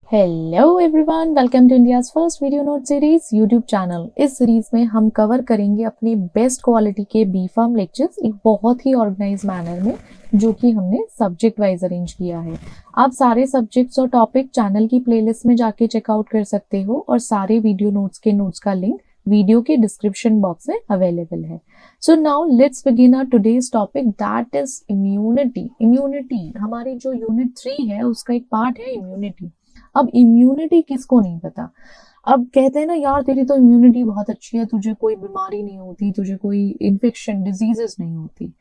Hello everyone, welcome to India's first video note series YouTube channel. इस series में हम cover करेंगे अपने बेस्ट क्वालिटी के बी फार्म लेक्चर्स एक बहुत ही ऑर्गेनाइज मैनर में, जो कि हमने सब्जेक्ट वाइज अरेंज किया है। आप सारे सब्जेक्ट्स और टॉपिक चैनल की प्लेलिस्ट में जाके चेकआउट कर सकते हो और सारे वीडियो नोट्स के नोट्स का लिंक वीडियो के डिस्क्रिप्शन बॉक्स में अवेलेबल है। So now let's begin our today's topic, that is immunity. Immunity हमारी जो यूनिट 3 है उसका एक पार्ट है इम्यूनिटी। अब इम्यूनिटी किसको नहीं पता। अब कहते हैं ना यार तेरी तो इम्यूनिटी बहुत अच्छी है, तुझे कोई बीमारी नहीं होती, तुझे कोई इन्फेक्शन डिजीजेस नहीं होती।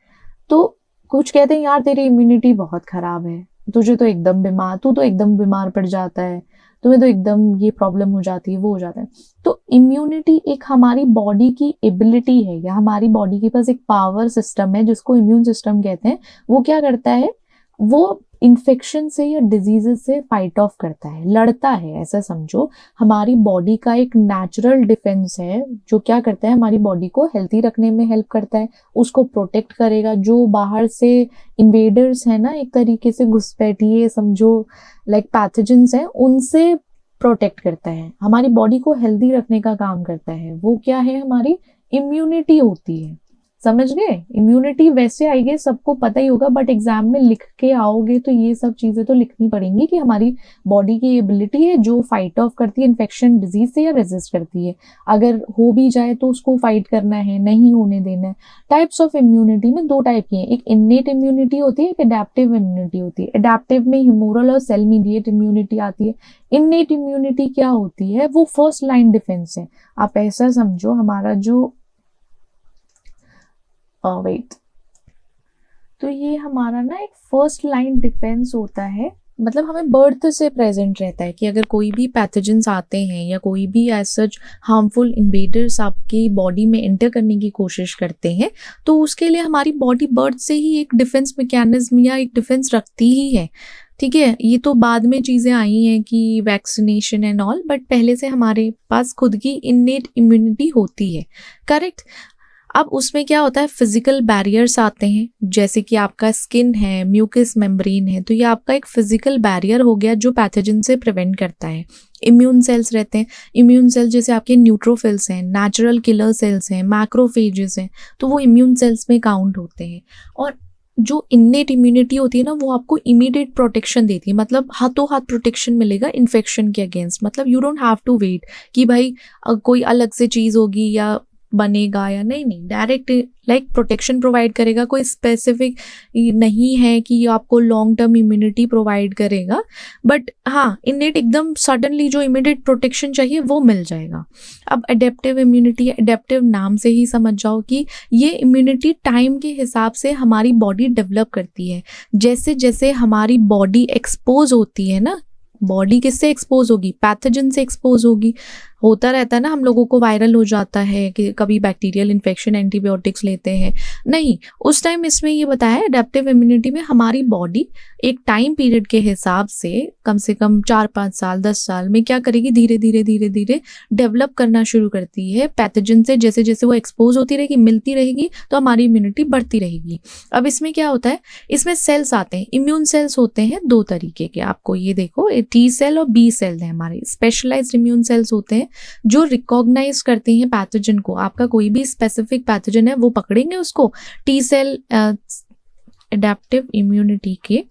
तो कुछ कहते हैं यार तेरी इम्यूनिटी बहुत खराब है, तुझे तो एकदम बीमार, तू तो एकदम बीमार पड़ जाता है, तुम्हें तो एकदम ये प्रॉब्लम हो जाती है, वो हो जाता है। तो इम्यूनिटी एक हमारी बॉडी की एबिलिटी है, या हमारी बॉडी के पास एक पावर सिस्टम है जिसको इम्यून सिस्टम कहते हैं। वो क्या करता है, वो इन्फेक्शन से या डिजीजेस से फाइट ऑफ करता है, लड़ता है, ऐसा समझो। हमारी बॉडी का एक नेचुरल डिफेंस है जो क्या करता है, हमारी बॉडी को हेल्थी रखने में हेल्प करता है, उसको प्रोटेक्ट करेगा। जो बाहर से इन्वेडर्स है ना, एक तरीके से घुसपैठिए समझो, लाइक पैथोजेंस है, उनसे प्रोटेक्ट करता है, हमारी बॉडी को हेल्दी रखने का काम करता है। वो क्या है, हमारी इम्यूनिटी होती है। समझ गए। इम्यूनिटी वैसे आई गेस सबको पता ही होगा, बट एग्जाम में लिख के आओगे तो ये सब चीजें तो लिखनी पड़ेंगी कि हमारी बॉडी की एबिलिटी है जो फाइट ऑफ करती है इन्फेक्शन डिजीज से या रेजिस्ट करती है। अगर हो भी जाए तो उसको फाइट करना है, नहीं होने देना है। टाइप्स ऑफ इम्यूनिटी में दो टाइप की है, एक इन्नेट इम्यूनिटी होती है, एक एडेप्टिव इम्यूनिटी होती है। एडेप्टिव में ह्यूमोरल और सेल मीडिएट इम्यूनिटी आती है। इन्नेट इम्यूनिटी क्या होती है, वो फर्स्ट लाइन डिफेंस है। आप ऐसा समझो, हमारा जो वेट, तो ये हमारा ना एक फर्स्ट लाइन डिफेंस होता है। मतलब हमें बर्थ से प्रेजेंट रहता है कि अगर कोई भी पैथोजेंस आते हैं या कोई भी एज सच हार्मफुल इन्वेडर्स आपकी बॉडी में एंटर करने की कोशिश करते हैं, तो उसके लिए हमारी बॉडी बर्थ से ही एक डिफेंस मैकेनिज्म या एक डिफेंस रखती ही है। ठीक है, ये तो बाद में चीज़ें आई हैं कि वैक्सीनेशन एंड ऑल, बट पहले से हमारे पास खुद की इन्नेट इम्यूनिटी होती है। करेक्ट। अब उसमें क्या होता है, फिजिकल बैरियर्स आते हैं, जैसे कि आपका स्किन है, म्यूकस मेम्ब्रेन है, तो ये आपका एक फिजिकल बैरियर हो गया जो पैथोजन से प्रिवेंट करता है। इम्यून सेल्स रहते हैं, इम्यून सेल्स जैसे आपके न्यूट्रोफिल्स हैं, नेचुरल किलर सेल्स हैं, मैक्रोफेजेस हैं, तो वो इम्यून सेल्स में काउंट होते हैं। और जो इन्नेट इम्यूनिटी होती है ना, वो आपको इमीडिएट प्रोटेक्शन देती है, मतलब हाथों हाथ प्रोटेक्शन मिलेगा इन्फेक्शन के अगेंस्ट। मतलब you don't have to wait कि भाई कोई अलग से चीज़ होगी या बनेगा या नहीं, डायरेक्ट लाइक प्रोटेक्शन प्रोवाइड करेगा। कोई स्पेसिफिक नहीं है कि आपको लॉन्ग टर्म इम्यूनिटी प्रोवाइड करेगा, बट हाँ, इन्नेट एकदम सडनली जो इमीडिएट प्रोटेक्शन चाहिए वो मिल जाएगा। अब एडेप्टिव इम्यूनिटी है, एडेप्टिव नाम से ही समझ जाओ कि ये इम्यूनिटी टाइम के हिसाब से हमारी बॉडी डेवलप करती है। जैसे जैसे हमारी बॉडी एक्सपोज होती है ना, बॉडी किससे एक्सपोज होगी, पैथोजन से एक्सपोज होगी। होता रहता है ना, हम लोगों को वायरल हो जाता है कि कभी बैक्टीरियल इन्फेक्शन, एंटीबायोटिक्स लेते हैं, नहीं, उस टाइम इसमें ये बताया एडेप्टिव इम्यूनिटी में हमारी बॉडी एक टाइम पीरियड के हिसाब से कम 4-5 साल 10 साल में क्या करेगी, धीरे धीरे धीरे धीरे डेवलप करना शुरू करती है पैथोजन से। जैसे जैसे वो एक्सपोज होती रहेगी, मिलती रहेगी, तो हमारी इम्यूनिटी बढ़ती रहेगी। अब इसमें क्या होता है, इसमें सेल्स आते हैं, इम्यून सेल्स होते हैं दो तरीके के, आपको ये देखो, टी सेल और बी सेल है हमारे। स्पेशलाइज्ड इम्यून सेल्स होते हैं जो रिकॉग्नाइज करते हैं पैथोजन को। आपका कोई भी स्पेसिफिक पैथोजन है वो पकड़ेंगे उसको। टी सेल एडेप्टिव इम्यूनिटी के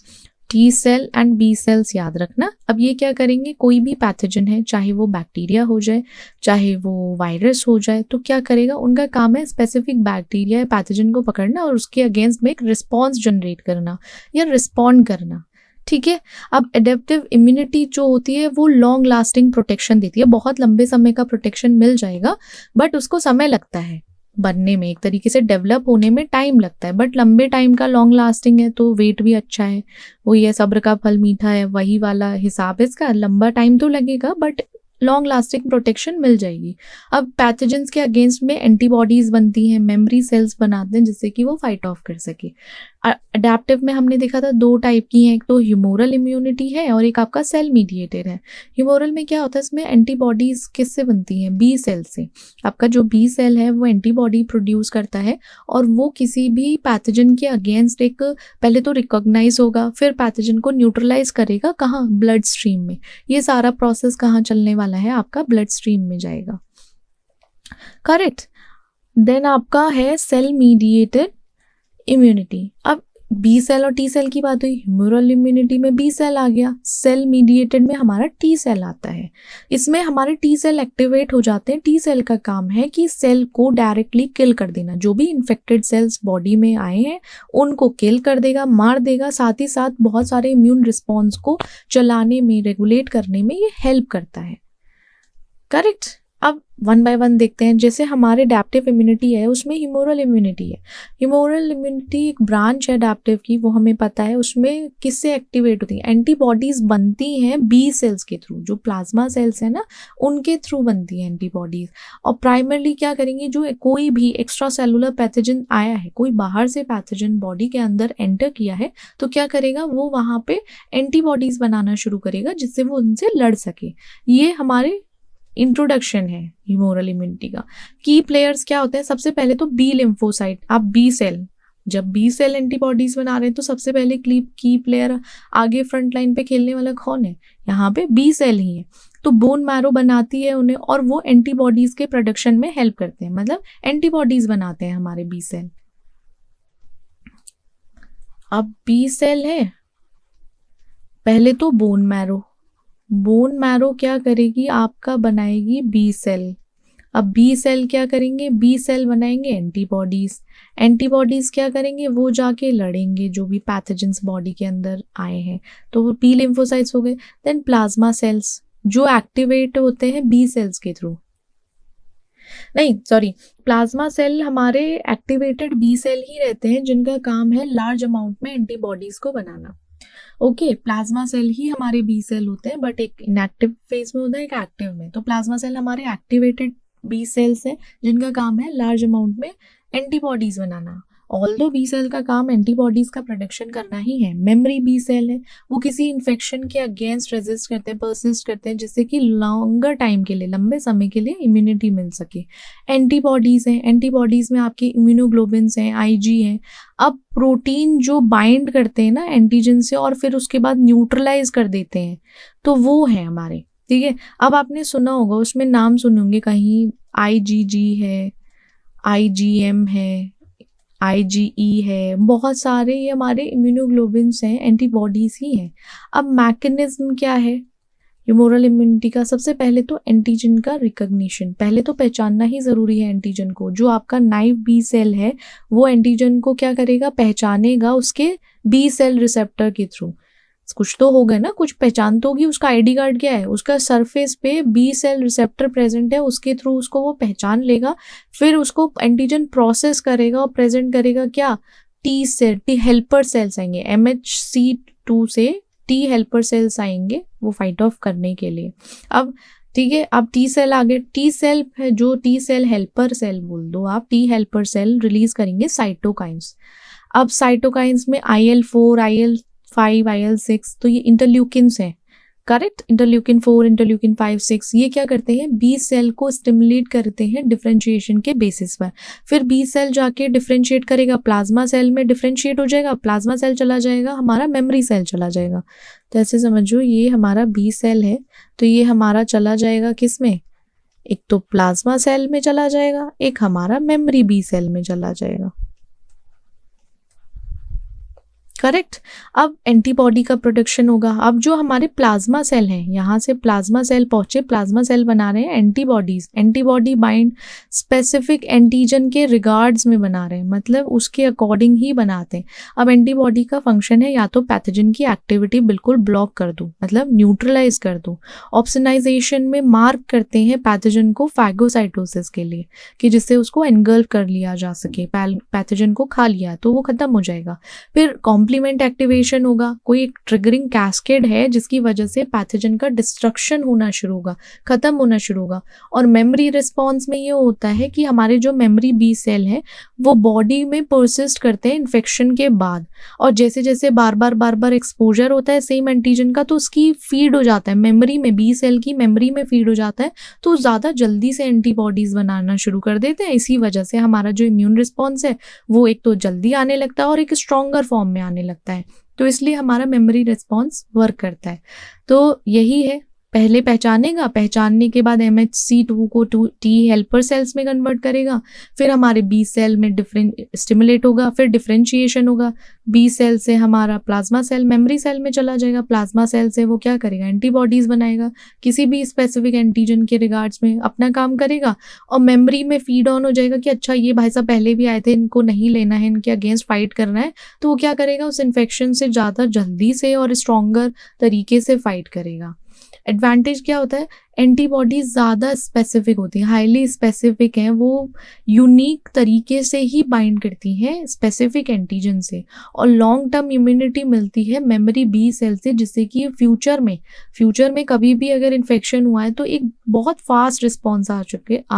T cell and B cells याद रखना। अब ये क्या करेंगे, कोई भी पैथोजन है, चाहे वो बैक्टीरिया हो जाए, चाहे वो वायरस हो जाए, तो क्या करेगा, उनका काम है स्पेसिफिक बैक्टीरिया या पैथोजन को पकड़ना और उसके अगेंस्ट में एक रिस्पॉन्स जनरेट करना या रिस्पॉन्ड करना। ठीक है। अब एडेप्टिव इम्यूनिटी जो होती है वो लॉन्ग लास्टिंग प्रोटेक्शन देती है, बहुत लंबे समय का प्रोटेक्शन मिल जाएगा, बट उसको समय लगता है बनने में, एक तरीके से डेवलप होने में टाइम लगता है, बट लंबे टाइम का लॉन्ग लास्टिंग है तो वेट भी अच्छा है। वो ये सब्र का फल मीठा है, वही वाला हिसाब है इसका। लंबा टाइम तो लगेगा बट लॉन्ग लास्टिंग प्रोटेक्शन मिल जाएगी। अब पैथोजेंस के अगेंस्ट में एंटीबॉडीज बनती हैं, मेमोरी सेल्स बनाते हैं जिससे कि वो फाइट ऑफ कर सके। अडेप्टिव में हमने देखा था 2 टाइप की हैं, एक तो ह्यूमोरल इम्यूनिटी है और एक आपका सेल मीडिएटेड है। ह्यूमोरल में क्या होता है, इसमें एंटीबॉडीज़ किससे बनती हैं, बी सेल से। आपका जो बी सेल है वो एंटीबॉडी प्रोड्यूस करता है और वो किसी भी पैथोजन के अगेंस्ट एक पहले तो रिकॉग्नाइज होगा, फिर पैथोजन को न्यूट्रलाइज करेगा, कहाँ, ब्लड स्ट्रीम में। ये सारा प्रोसेस कहाँ चलने वाला है, आपका ब्लड स्ट्रीम में जाएगा, करेक्ट। देन आपका है सेल मीडिएटेड इम्यूनिटी। अब बी सेल और टी सेल की बात हुई, ह्यूमरल इम्यूनिटी में बी सेल आ गया, सेल मीडिएटेड में हमारा टी सेल आता है। इसमें हमारे टी सेल एक्टिवेट हो जाते हैं। टी सेल का काम है कि सेल को डायरेक्टली किल कर देना, जो भी इन्फेक्टेड सेल्स बॉडी में आए हैं उनको किल कर देगा, मार देगा। साथ ही साथ बहुत सारे इम्यून रिस्पॉन्स को चलाने में, रेगुलेट करने में ये हेल्प करता है, करेक्ट। अब वन बाय वन देखते हैं। जैसे हमारे एडेप्टिव इम्यूनिटी है उसमें ह्यूमोरल इम्यूनिटी है। ह्यूमोरल इम्यूनिटी एक ब्रांच है एडेप्टिव की, वो हमें पता है। उसमें किससे एक्टिवेट होती है, एंटीबॉडीज बनती हैं बी सेल्स के थ्रू, जो प्लाज्मा सेल्स है ना उनके थ्रू बनती है एंटीबॉडीज। और प्राइमरली क्या करेंगे, जो कोई भी एक्स्ट्रा सेलुलर पैथोजन आया है, कोई बाहर से पैथोजन बॉडी के अंदर एंटर किया है, तो क्या करेगा वो वहाँ पे एंटीबॉडीज बनाना शुरू करेगा जिससे वो उनसे लड़ सके। ये हमारे इंट्रोडक्शन है ह्यूमोरल इम्यूनिटी का। की प्लेयर्स क्या होते हैं, सबसे पहले तो बी लिम्फोसाइट। आप बी सेल, जब बी सेल एंटीबॉडीज बना रहे हैं तो सबसे पहले की प्लेयर आगे फ्रंट लाइन पे खेलने वाला कौन है, यहाँ पे बी सेल ही है। तो बोन मैरो बनाती है उन्हें और वो एंटीबॉडीज के प्रोडक्शन में हेल्प करते हैं, मतलब एंटीबॉडीज बनाते हैं हमारे बी सेल। अब बी सेल है, पहले तो बोन मैरो क्या करेगी, आपका बनाएगी बी सेल। अब बी सेल क्या करेंगे, बी सेल बनाएंगे एंटीबॉडीज क्या करेंगे, वो जाके लड़ेंगे जो भी पैथोजेंस बॉडी के अंदर आए हैं, तो वो बी लिम्फोसाइट्स हो गए। देन प्लाज्मा सेल्स जो एक्टिवेट होते हैं बी सेल्स के थ्रू, नहीं सॉरी, प्लाज्मा सेल हमारे एक्टिवेटेड बी सेल ही रहते हैं जिनका काम है लार्ज अमाउंट में एंटीबॉडीज को बनाना। ओके, प्लाज्मा सेल ही हमारे बी सेल होते हैं, बट एक इनएक्टिव फेज में होता है, एक एक्टिव में। तो प्लाज्मा सेल हमारे एक्टिवेटेड बी सेल्स हैं जिनका काम है लार्ज अमाउंट में एंटीबॉडीज बनाना। ऑल्दो बी सेल का काम एंटीबॉडीज का प्रोडक्शन करना ही है। मेमोरी बी सेल है, वो किसी इन्फेक्शन के अगेंस्ट रेजिस्ट करते हैं, परसिस्ट करते हैं, जिससे कि लॉन्गर टाइम के लिए, लंबे समय के लिए इम्यूनिटी मिल सके। एंटीबॉडीज हैं, एंटीबॉडीज में आपके इम्यूनोग्लोबिन्स हैं, आईजी हैं। अब प्रोटीन जो बाइंड करते हैं ना एंटीजन से और फिर उसके बाद न्यूट्रलाइज कर देते हैं, तो वो है हमारे, ठीक है। अब आपने सुना होगा, उसमें नाम सुने होंगे कहीं, आईजीजी है, आईजीएम है, आईजीई है, बहुत सारे ये हमारे इम्यूनोग्लोबिन्स हैं, एंटीबॉडीज ही हैं। अब मैकेनिज्म क्या है ह्यूमोरल इम्यूनिटी का, सबसे पहले तो एंटीजन का रिकग्निशन, पहले तो पहचानना ही जरूरी है एंटीजन को। जो आपका नाइव बी सेल है वो एंटीजन को क्या करेगा, पहचानेगा उसके बी सेल रिसेप्टर के थ्रू। कुछ तो होगा ना, कुछ पहचान तो होगी, उसका आईडी कार्ड क्या है, उसका सरफेस पे बी सेल रिसेप्टर प्रेजेंट है, उसके थ्रू उसको वो पहचान लेगा। फिर उसको एंटीजन प्रोसेस करेगा और प्रेजेंट करेगा क्या, T cell, T helper cells आएंगे, MHC2 से टी हेल्पर सेल्स आएंगे वो फाइट ऑफ करने के लिए। अब ठीक है, अब टी सेल आ गए। टी सेल है जो टी सेल हेल्पर सेल बोल दो आप, टी हेल्पर सेल रिलीज करेंगे साइटोकाइंस। अब साइटोकाइंस में IL-4, IL-5, IL-6, तो ये इंटरल्यूकिन्स हैं, करेक्ट। इंटरल्यूकिन 4, इंटरल्यूकिन 5, 6 ये क्या करते हैं, बी सेल को स्टिमुलेट करते हैं डिफरेंशिएशन के बेसिस पर। फिर बी सेल जाके डिफरेंशिएट करेगा, प्लाज्मा सेल में डिफरेंशिएट हो जाएगा, प्लाज्मा सेल चला जाएगा, हमारा मेमोरी सेल चला जाएगा। तो ऐसे समझो ये हमारा बी सेल है, तो ये हमारा चला जाएगा किस में, एक तो प्लाज्मा सेल में चला जाएगा, एक हमारा मेमोरी बी सेल में चला जाएगा, करेक्ट। अब एंटीबॉडी का प्रोडक्शन होगा। अब जो हमारे प्लाज्मा सेल हैं, यहाँ से प्लाज्मा सेल पहुंचे, प्लाज्मा सेल बना रहे हैं antibodies, antibody bind specific antigen के रिगार्ड्स में बना रहे हैं, मतलब उसके अकॉर्डिंग ही बनाते हैं। अब एंटीबॉडी का फंक्शन है या तो पैथोजन की एक्टिविटी बिल्कुल ब्लॉक कर दो, मतलब न्यूट्रलाइज कर दो। ऑप्सनाइजेशन में मार्क करते हैं पैथोजन को फैगोसाइटोसिस के लिए, कि जिससे उसको एनगल्फ कर लिया जा सके, पैथोजन को खा लिया तो वो खत्म हो जाएगा। फिर कॉम्प्लीमेंट एक्टिवेशन होगा, कोई एक ट्रिगरिंग कैस्केड है जिसकी वजह से पैथोजन का डिस्ट्रक्शन होना शुरू होगा, खत्म होना शुरू होगा। और मेमोरी रिस्पॉन्स में ये होता है कि हमारे जो मेमोरी बी सेल हैं वो बॉडी में परसिस्ट करते हैं इन्फेक्शन के बाद, और जैसे जैसे बार बार एक्सपोजर होता है सेम एंटीजन का तो उसकी फीड हो जाता है मेमोरी में, बी सेल की मेमोरी में फीड हो जाता है, तो ज़्यादा जल्दी से एंटीबॉडीज़ बनाना शुरू कर देते हैं। इसी वजह से हमारा जो इम्यून रिस्पॉन्स है वो एक तो जल्दी आने लगता है और एक स्ट्रॉन्गर फॉर्म में आने लगता है, तो इसलिए हमारा मेमोरी रिस्पॉन्स वर्क करता है। तो यही है, पहले पहचानेगा, पहचानने के बाद MHC2 को T हेल्पर सेल्स में कन्वर्ट करेगा, फिर हमारे बी सेल में स्टिमुलेट होगा, फिर डिफरेंशिएशन होगा, बी सेल से हमारा प्लाज्मा सेल मेमोरी सेल में चला जाएगा, प्लाज्मा सेल से वो क्या करेगा, एंटीबॉडीज़ बनाएगा, किसी भी स्पेसिफिक एंटीजन के रिगार्ड्स में अपना काम करेगा, और मेमोरी में फीड ऑन हो जाएगा कि अच्छा ये भाई साहब पहले भी आए थे, इनको नहीं लेना है, इनके अगेंस्ट फाइट करना है, तो वो क्या करेगा, उस इन्फेक्शन से ज़्यादा जल्दी से और स्ट्रॉन्गर तरीके से फाइट करेगा। एडवांटेज क्या होता है, एंटीबॉडीज ज़्यादा स्पेसिफिक होती हैं, हाईली स्पेसिफिक हैं, वो यूनिक तरीके से ही बाइंड करती हैं स्पेसिफिक एंटीजन से, और लॉन्ग टर्म इम्यूनिटी मिलती है मेमोरी बी सेल से, जिससे कि फ्यूचर में कभी भी अगर इन्फेक्शन हुआ है तो एक बहुत फास्ट रिस्पॉन्स आ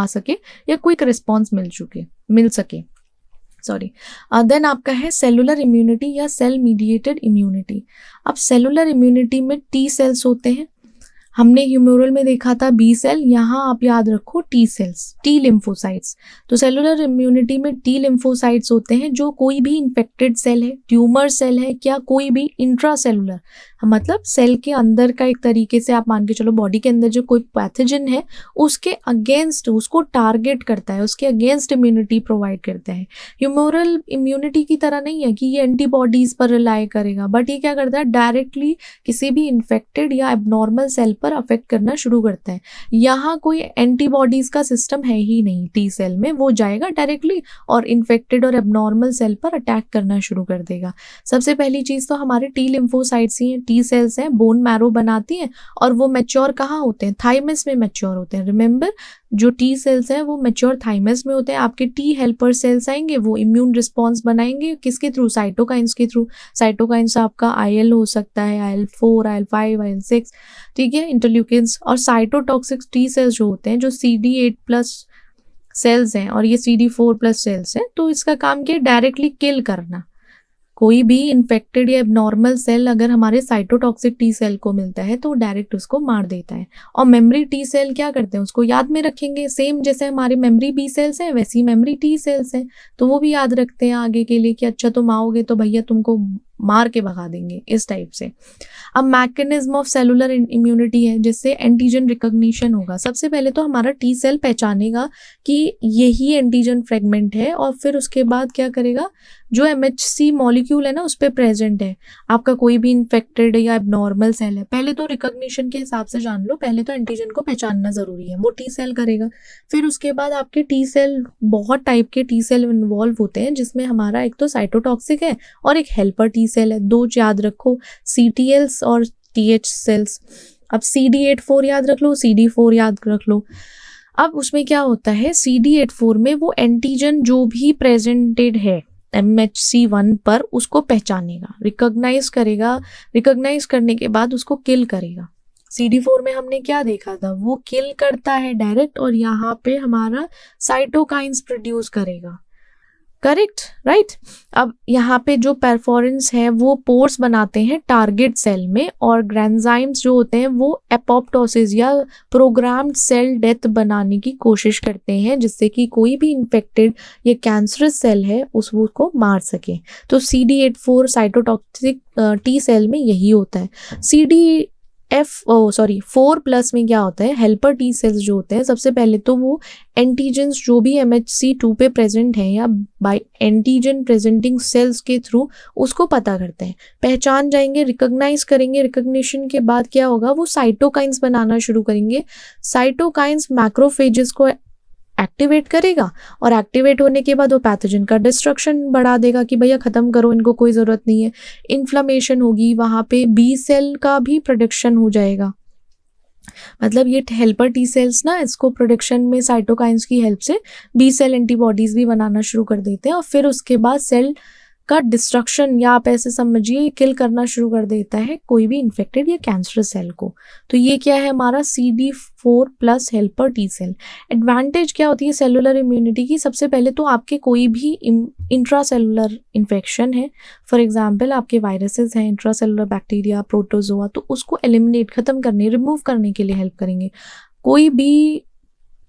सके या क्विक रिस्पॉन्स मिल सके। देन आपका है सेलुलर इम्यूनिटी या सेल मीडिएटेड इम्यूनिटी। अब सेलुलर इम्यूनिटी में टी सेल्स होते हैं, हमने ह्यूमोरल में देखा था बी सेल, यहाँ आप याद रखो टी सेल्स, टी लिम्फोसाइट्स। तो सेलुलर इम्यूनिटी में टी लिम्फोसाइट्स होते हैं, जो कोई भी इन्फेक्टेड सेल है, ट्यूमर सेल है, क्या कोई भी इंट्रासेलुलर, मतलब सेल के अंदर का एक तरीके से आप मान के चलो बॉडी के अंदर जो कोई पैथोजन है उसके अगेंस्ट, उसको टारगेट करता है, उसके अगेंस्ट इम्यूनिटी प्रोवाइड करता है। ह्यूमोरल इम्यूनिटी की तरह नहीं है कि ये एंटीबॉडीज पर रिलाई करेगा, बट ये क्या करता है, डायरेक्टली किसी भी इन्फेक्टेड या एबनॉर्मल सेल पर अफेक्ट करना शुरू करता है। यहाँ कोई एंटीबॉडीज का सिस्टम है ही नहीं टी सेल में, वो जाएगा डायरेक्टली और इन्फेक्टेड और एबनॉर्मल सेल पर अटैक करना शुरू कर देगा। सबसे पहली चीज तो हमारे टी लिम्फोसाइट्स ही हैं, टी सेल्स हैं, बोन मैरो बनाती हैं, और वो मैच्योर कहाँ होते हैं, थाइमस में मैच्योर होते हैं। रिमेंबर, जो टी सेल्स हैं वो मैच्योर थाइमस में होते हैं। आपके टी हेल्पर सेल्स आएंगे, वो इम्यून रिस्पॉन्स बनाएंगे, किसके थ्रू, साइटोकाइंस के थ्रू। साइटोकाइंस आपका IL हो सकता है, IL4, IL5, IL6, ठीक है, इंटरल्यूकिन्स। और साइटोटॉक्सिक टी सेल्स जो होते हैं, जो CD8+ सेल्स हैं और ये CD4+ सेल्स हैं, तो इसका काम क्या है, डायरेक्टली किल करना। कोई भी इन्फेक्टेड या एबनॉर्मल सेल अगर हमारे साइटोटॉक्सिक टी सेल को मिलता है तो डायरेक्ट उसको मार देता है। और मेमोरी टी सेल क्या करते हैं, उसको याद में रखेंगे, सेम जैसे हमारे मेमोरी बी सेल्स हैं वैसी मेमोरी टी सेल्स हैं, तो वो भी याद रखते हैं आगे के लिए कि अच्छा तुम आओगे तो भैया तुमको मार के भगा देंगे, इस टाइप से। अब मैकेनिज्म ऑफ सेलुलर इम्यूनिटी है, जिससे एंटीजन रिकॉग्निशन होगा। सबसे पहले तो हमारा टी सेल पहचानेगा कि यही एंटीजन फ्रेगमेंट है, और फिर उसके बाद क्या करेगा, जो MHC मॉलिक्यूल है ना उस पर प्रेजेंट है, आपका कोई भी इन्फेक्टेड या एबनॉर्मल सेल है, पहले तो रिकॉग्निशन के हिसाब से जान लो, पहले तो एंटीजन को पहचानना जरूरी है, वो टी सेल करेगा। फिर उसके बाद आपके टी सेल, बहुत टाइप के टी सेल इन्वॉल्व होते हैं, जिसमें हमारा एक तो साइटोटॉक्सिक है और एक हेल्पर टी सेल है। दो याद रखो, CTLs और TH सेल्स। अब CD8-4 याद रख लो, CD4 याद रख लो। अब उसमें क्या होता है, CD8-4 में वो एंटीजन जो भी प्रेजेंटेड है MHC1 पर उसको पहचानेगा, रिकॉग्नाइज करेगा, रिकॉग्नाइज करने के बाद उसको किल करेगा। CD4 में हमने क्या देखा था, वो किल करता है डायरेक्ट, और यहाँ पे हमारा साइटोकाइंस प्रोड्यूस करेगा, करेक्ट, राइट। अब यहाँ पे जो परफोरेंस है वो पोर्स बनाते हैं टारगेट सेल में, और ग्रेन्जाइम्स जो होते हैं वो एपोप्टोसिस या प्रोग्राम्ड सेल डेथ बनाने की कोशिश करते हैं, जिससे कि कोई भी इन्फेक्टेड या कैंसरस सेल है उसको मार सके। तो CD8-4 साइटोटॉक्सिक टी सेल में यही होता है। CD4+ में क्या होता है, हेल्पर टी सेल्स जो होते हैं, सबसे पहले तो वो एंटीजन्स जो भी MHC2 पे प्रेजेंट हैं या बाय एंटीजन प्रेजेंटिंग सेल्स के थ्रू उसको पता करते हैं, पहचान जाएंगे, रिकॉग्नाइज करेंगे। रिकॉग्निशन के बाद क्या होगा, वो साइटोकाइंस बनाना शुरू करेंगे। साइटोकाइंस मैक्रोफेजेस को एक्टिवेट करेगा, और एक्टिवेट होने के बाद वो पैथोजन का डिस्ट्रक्शन बढ़ा देगा कि भैया ख़त्म करो, इनको कोई ज़रूरत नहीं है। इन्फ्लामेशन होगी, वहाँ पे बी सेल का भी प्रोडक्शन हो जाएगा। मतलब ये हेल्पर टी सेल्स ना, इसको प्रोडक्शन में साइटोकाइंस की हेल्प से बी सेल एंटीबॉडीज़ भी बनाना शुरू कर देते हैं, और फिर उसके बाद सेल का डिस्ट्रक्शन, या आप ऐसे समझिए किल करना शुरू कर देता है कोई भी इन्फेक्टेड या कैंसरस सेल को। तो ये क्या है हमारा CD4+ helper T cell. Advantage क्या होती है सेलुलर इम्यूनिटी की? सबसे पहले तो आपके कोई भी इंट्रासेलुलर इन्फेक्शन है, फॉर एग्जाम्पल आपके वायरसेस हैं, इंट्रासेलुलर बैक्टीरिया, प्रोटोजोआ, तो उसको एलिमिनेट, खत्म करने, रिमूव करने के लिए हेल्प करेंगे। कोई भी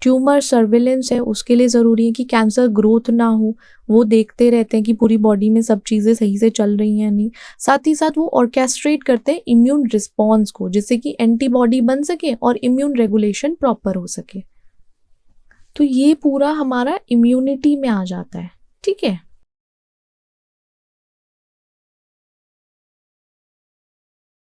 ट्यूमर सर्विलेंस है उसके लिए ज़रूरी है कि कैंसर ग्रोथ ना हो, वो देखते रहते हैं कि पूरी बॉडी में सब चीज़ें सही से चल रही हैं या नहीं। साथ ही साथ वो ऑर्केस्ट्रेट करते हैं इम्यून रिस्पॉन्स को, जिससे कि एंटीबॉडी बन सके और इम्यून रेगुलेशन प्रॉपर हो सके। तो ये पूरा हमारा इम्यूनिटी में आ जाता है, ठीक है।